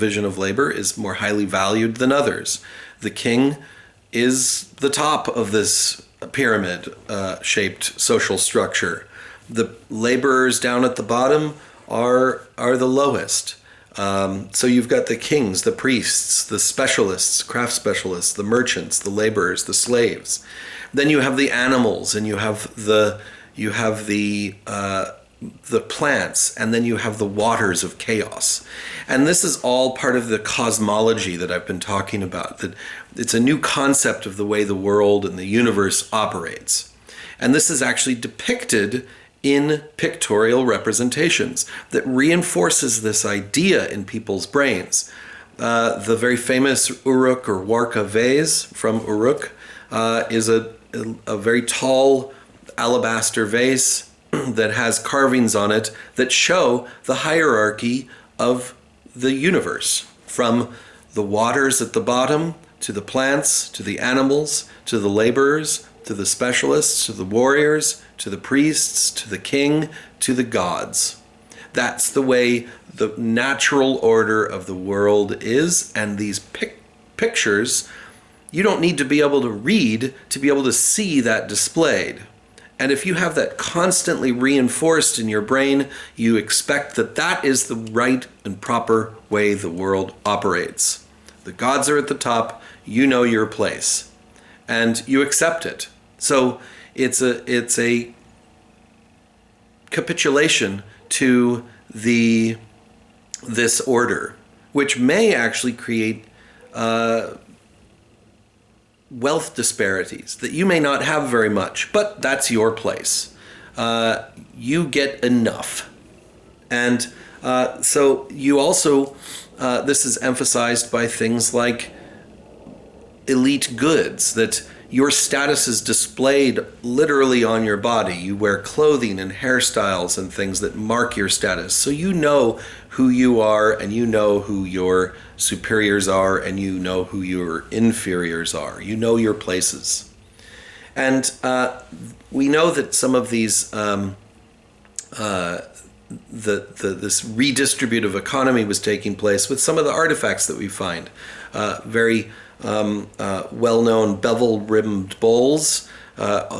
division of labor is more highly valued than others. The king is the top of this pyramid shaped social structure. The laborers down at the bottom are the lowest. So you've got the kings, the priests, the specialists, craft specialists, the merchants, the laborers, the slaves. Then you have the animals, and you have the plants, and then you have the waters of chaos. And this is all part of the cosmology that I've been talking about, that it's a new concept of the way the world and the universe operates. And this is actually depicted in pictorial representations that reinforces this idea in people's brains. The very famous Uruk or Warka vase from Uruk is a very tall alabaster vase that has carvings on it that show the hierarchy of the universe, from the waters at the bottom to the plants, to the animals, to the laborers, to the specialists, to the warriors, to the priests, to the king, to the gods. That's the way the natural order of the world is, and these pictures, you don't need to be able to read to be able to see that displayed. And if you have that constantly reinforced in your brain, you expect that that is the right and proper way the world operates. The gods are at the top, you know your place, and you accept it. So it's a capitulation to this order, which may actually create wealth disparities, that you may not have very much, but that's your place. You get enough. And so you also, this is emphasized by things like elite goods, that your status is displayed literally on your body. You wear clothing and hairstyles and things that mark your status. So you know who you are, and you know who your superiors are, and you know who your inferiors are. You know your places. And we know that some of these, this redistributive economy was taking place with some of the artifacts that we find. Very well-known bevel-rimmed bowls,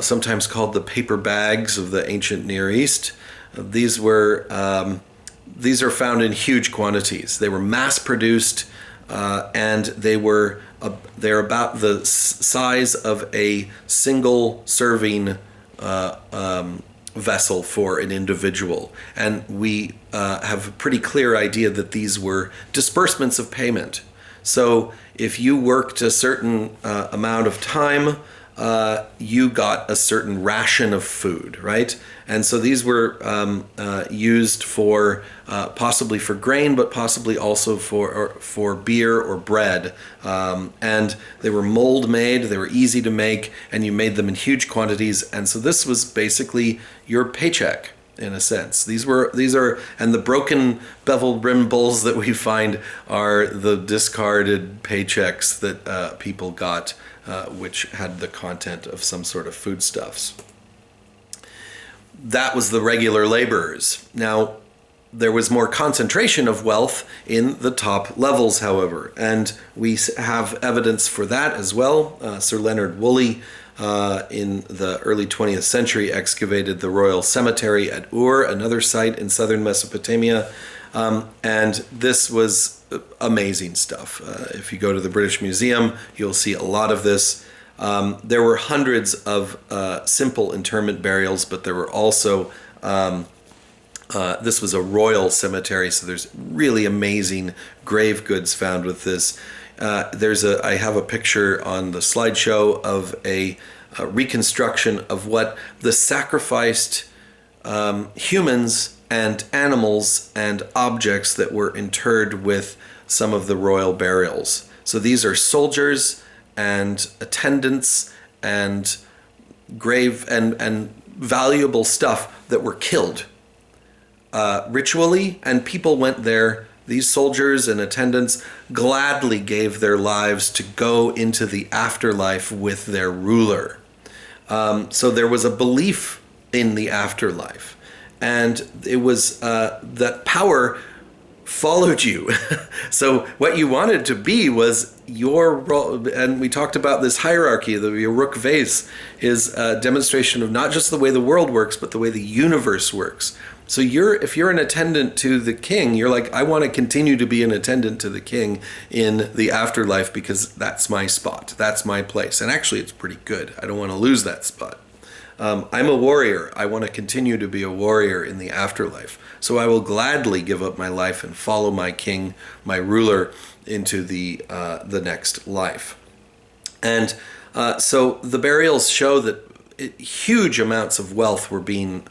sometimes called the paper bags of the ancient Near East. These are found in huge quantities. They were mass-produced, and they're about the size of a single serving vessel for an individual. And we have a pretty clear idea that these were disbursements of payment. So if you worked a certain amount of time, you got a certain ration of food, right? And so these were used for possibly for grain, but possibly also for beer or bread. And they were mold made, they were easy to make, and you made them in huge quantities. And so this was basically your paycheck, in a sense. These are, and the broken beveled rim bowls that we find are the discarded paychecks that people got, which had the content of some sort of foodstuffs. That was the regular laborers. Now, there was more concentration of wealth in the top levels, however, and we have evidence for that as well. Sir Leonard Woolley, in the early 20th century, excavated the Royal Cemetery at Ur, another site in southern Mesopotamia, and this was amazing stuff. If you go to the British Museum, you'll see a lot of this. There were hundreds of simple interment burials, but there were also, this was a royal cemetery, so there's really amazing grave goods found with this. I have a picture on the slideshow of a reconstruction of what the sacrificed humans and animals and objects that were interred with some of the royal burials. So these are soldiers and attendants and grave and valuable stuff that were killed ritually, and people went there. These soldiers and attendants gladly gave their lives to go into the afterlife with their ruler. So there was a belief in the afterlife. And it was that power followed you. So what you wanted to be was your role. And we talked about this hierarchy. The Uruk vase is a demonstration of not just the way the world works, but the way the universe works. So if you're an attendant to the king, you're like, I want to continue to be an attendant to the king in the afterlife because that's my spot. That's my place. And actually, it's pretty good. I don't want to lose that spot. I'm a warrior. I want to continue to be a warrior in the afterlife. So I will gladly give up my life and follow my king, my ruler, into the next life. And so the burials show that huge amounts of wealth were being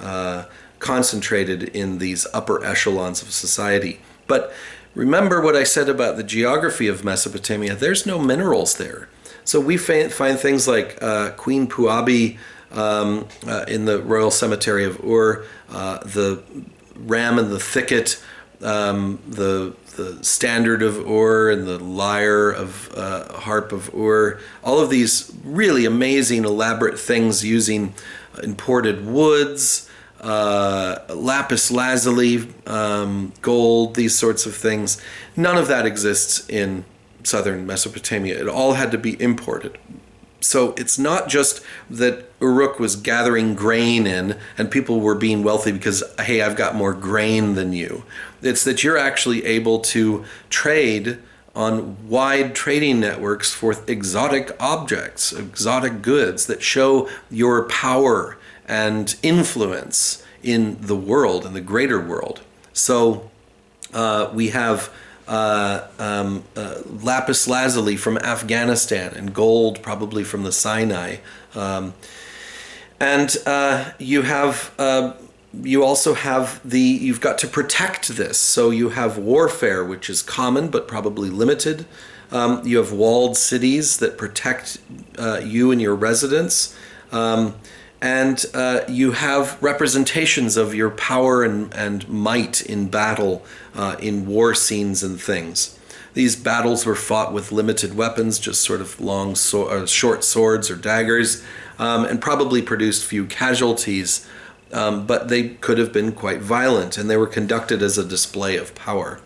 concentrated in these upper echelons of society. But remember what I said about the geography of Mesopotamia. There's no minerals there. So we find things like Queen Puabi in the Royal Cemetery of Ur, the ram in the thicket, the standard of Ur, and the lyre of harp of Ur. All of these really amazing, elaborate things using imported woods, lapis lazuli, gold, these sorts of things. None of that exists in southern Mesopotamia. It all had to be imported. So it's not just that Uruk was gathering grain in and people were being wealthy because, hey, I've got more grain than you. It's that you're actually able to trade on wide trading networks for exotic objects, exotic goods that show your power and influence in the world, in the greater world. So we have lapis lazuli from Afghanistan and gold probably from the Sinai. You also have you've got to protect this. So you have warfare, which is common but probably limited. You have walled cities that protect you and your residents. And you have representations of your power and might in battle, in war scenes and things. These battles were fought with limited weapons, just sort of short swords or daggers, and probably produced few casualties, but they could have been quite violent, and they were conducted as a display of power.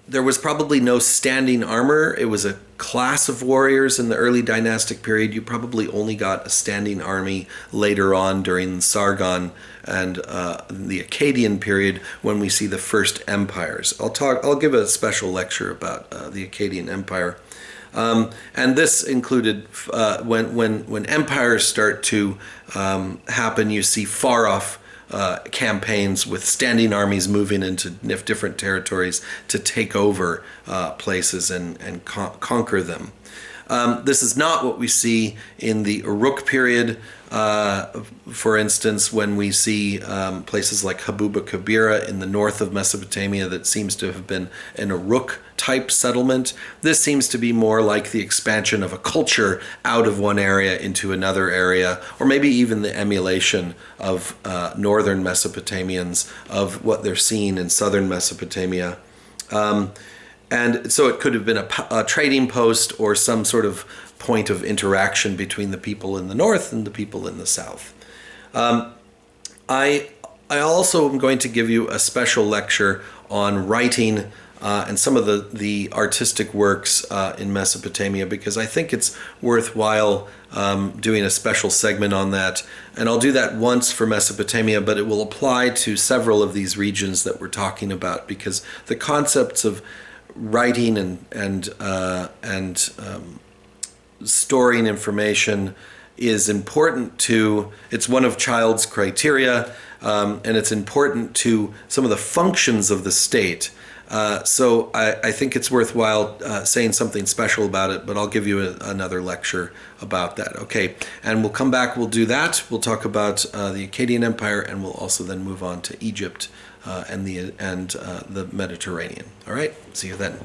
There was probably no standing armor. It was a class of warriors in the early dynastic period. You probably only got a standing army later on during Sargon and the Akkadian period when we see the first empires. I'll give a special lecture about the Akkadian Empire. And this included when empires start to happen, you see far off campaigns with standing armies moving into different territories to take over places and conquer them. This is not what we see in the Uruk period. For instance, when we see places like Habuba Kabira in the north of Mesopotamia, that seems to have been an Uruk type settlement. This seems to be more like the expansion of a culture out of one area into another area, or maybe even the emulation of northern Mesopotamians of what they're seeing in southern Mesopotamia. And so it could have been a trading post or some sort of point of interaction between the people in the north and the people in the south. I also am going to give you a special lecture on writing and some of the artistic works in Mesopotamia, because I think it's worthwhile doing a special segment on that. And I'll do that once for Mesopotamia, but it will apply to several of these regions that we're talking about, because the concepts of writing and storing information is important to, it's one of Child's criteria, and it's important to some of the functions of the state. So I think it's worthwhile saying something special about it, but I'll give you another lecture about that. Okay, and we'll come back, we'll do that. We'll talk about the Akkadian Empire, and we'll also then move on to Egypt and the Mediterranean. All right, see you then.